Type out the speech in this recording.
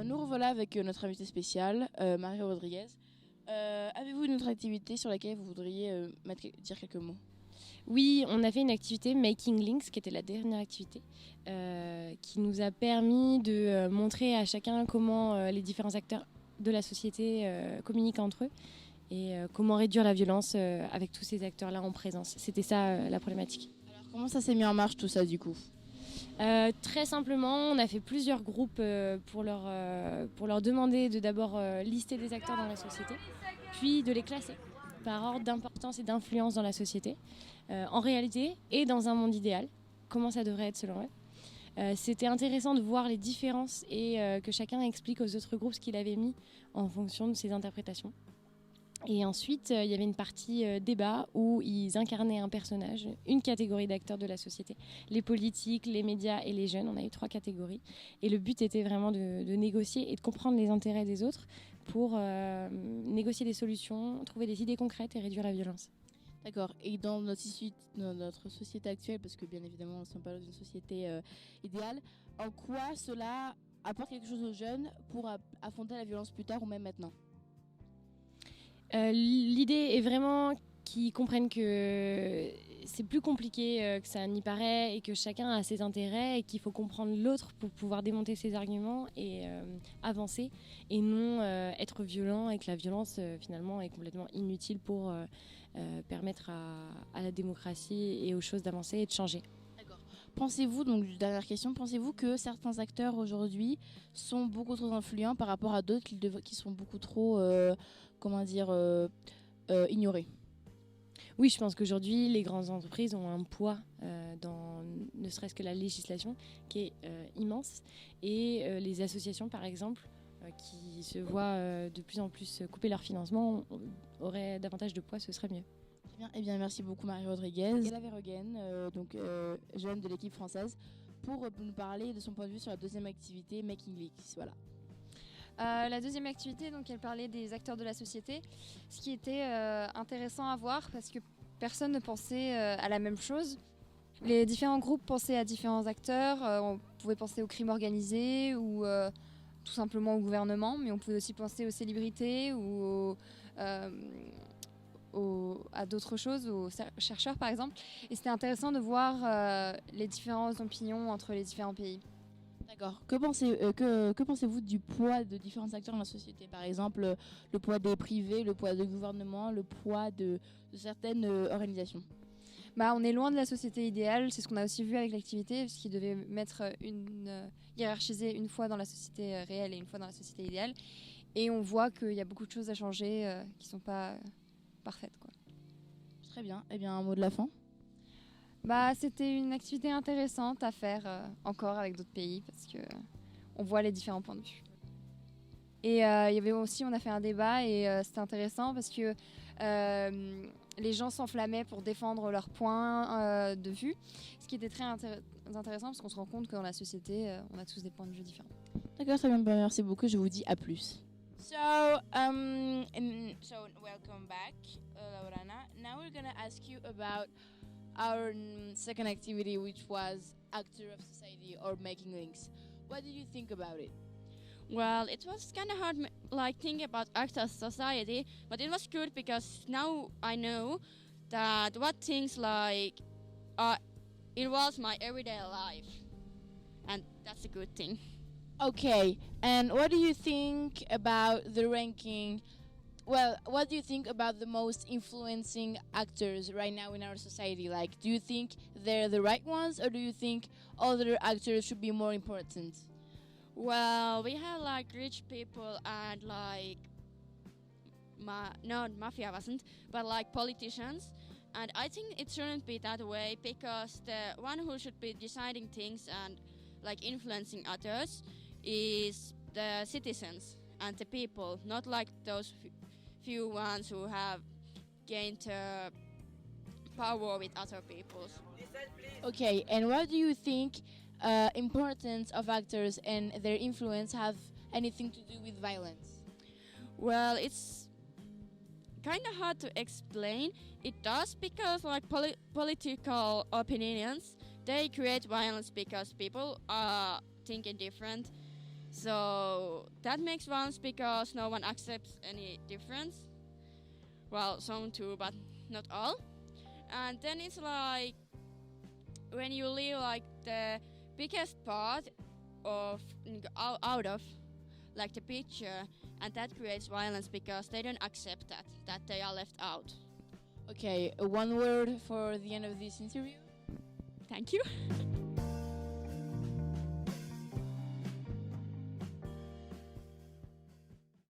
Nous revoilà avec notre invité spécial, Mario Rodriguez. Avez-vous une autre activité sur laquelle vous voudriez dire quelques mots? Oui, on a fait une activité Making Links, qui était la dernière activité, qui nous a permis de montrer à chacun comment les différents acteurs de la société communiquent entre eux et comment réduire la violence avec tous ces acteurs-là en présence. C'était ça la problématique. Alors comment ça s'est mis en marche tout ça du coup? Très simplement, on a fait plusieurs groupes pour leur demander de d'abord lister des acteurs dans la société, puis de les classer par ordre d'importance et d'influence dans la société, en réalité et dans un monde idéal, comment ça devrait être selon eux. C'était intéressant de voir les différences et que chacun explique aux autres groupes ce qu'il avait mis en fonction de ses interprétations. Et ensuite, il y avait une partie débat où ils incarnaient un personnage, une catégorie d'acteurs de la société. Les politiques, les médias et les jeunes, on a eu 3 catégories. Et le but était vraiment de négocier et de comprendre les intérêts des autres pour négocier des solutions, trouver des idées concrètes et réduire la violence. D'accord. Et dans notre société actuelle, parce que bien évidemment, on ne sommes pas dans une société idéale, en quoi cela apporte quelque chose aux jeunes pour affronter la violence plus tard ou même maintenant? L'idée est vraiment qu'ils comprennent que c'est plus compliqué que ça n'y paraît et que chacun a ses intérêts et qu'il faut comprendre l'autre pour pouvoir démonter ses arguments et avancer et non être violent et que la violence finalement est complètement inutile pour permettre à la démocratie et aux choses d'avancer et de changer. Pensez-vous, donc dernière question, pensez-vous que certains acteurs aujourd'hui sont beaucoup trop influents par rapport à d'autres qui sont beaucoup trop, ignorés? Oui, je pense qu'aujourd'hui, les grandes entreprises ont un poids dans ne serait-ce que la législation qui est immense. Et les associations, par exemple, qui se voient de plus en plus couper leur financement, auraient davantage de poids, ce serait mieux. Très bien, eh bien merci beaucoup Marie Rodriguez. Et la Verhoeven, jeune de l'équipe française, pour nous parler de son point de vue sur la deuxième activité, Making Leaks. Voilà. La deuxième activité, donc, elle parlait des acteurs de la société, ce qui était intéressant à voir parce que personne ne pensait à la même chose. Les différents groupes pensaient à différents acteurs, on pouvait penser au crime organisé ou tout simplement au gouvernement, mais on pouvait aussi penser aux célébrités ou à d'autres choses, aux chercheurs par exemple. Et c'était intéressant de voir les différentes opinions entre les différents pays. D'accord. Que pensez-vous du poids de différents acteurs dans la société? Par exemple, le poids des privés, le poids du gouvernement, le poids de certaines organisations? On est loin de la société idéale, c'est ce qu'on a aussi vu avec l'activité, parce qu'il devait hiérarchiser une fois dans la société réelle et une fois dans la société idéale. Et on voit qu'il y a beaucoup de choses à changer qui ne sont pas parfaites, quoi. Très bien. Eh bien, un mot de la fin? C'était une activité intéressante à faire encore avec d'autres pays parce que on voit les différents points de vue. Et il y avait aussi, on a fait un débat et c'était intéressant parce que les gens s'enflammaient pour défendre leurs points de vue, ce qui était très intéressant parce qu'on se rend compte que dans la société, on a tous des points de vue différents. D'accord, très bien. Merci beaucoup. Je vous dis à plus. So welcome back, Laurana. Now we're gonna ask you about our second activity, which was Actor of Society or Making Links. What did you think about it? Well, it was kind of hard, thinking about actors society, but it was good because now I know that what things involves my everyday life, and that's a good thing. Okay, and what do you think about the ranking? Well, what do you think about the most influencing actors right now in our society? Like, do you think they're the right ones, or do you think other actors should be more important? Well, we have rich people and not mafia wasn't, but politicians. And I think it shouldn't be that way because the one who should be deciding things and influencing others is the citizens and the people, not those few ones who have gained power with other people. Okay, and what do you think importance of actors and their influence have anything to do with violence? Well, it's kind of hard to explain. It does because political opinions, they create violence because people are thinking different. So that makes violence because no one accepts any difference. Well, some too, but not all. And then it's like when you leave like the biggest part of out of like the picture, and that creates violence because they don't accept that they are left out. Okay, one word for the end of this interview. Thank you.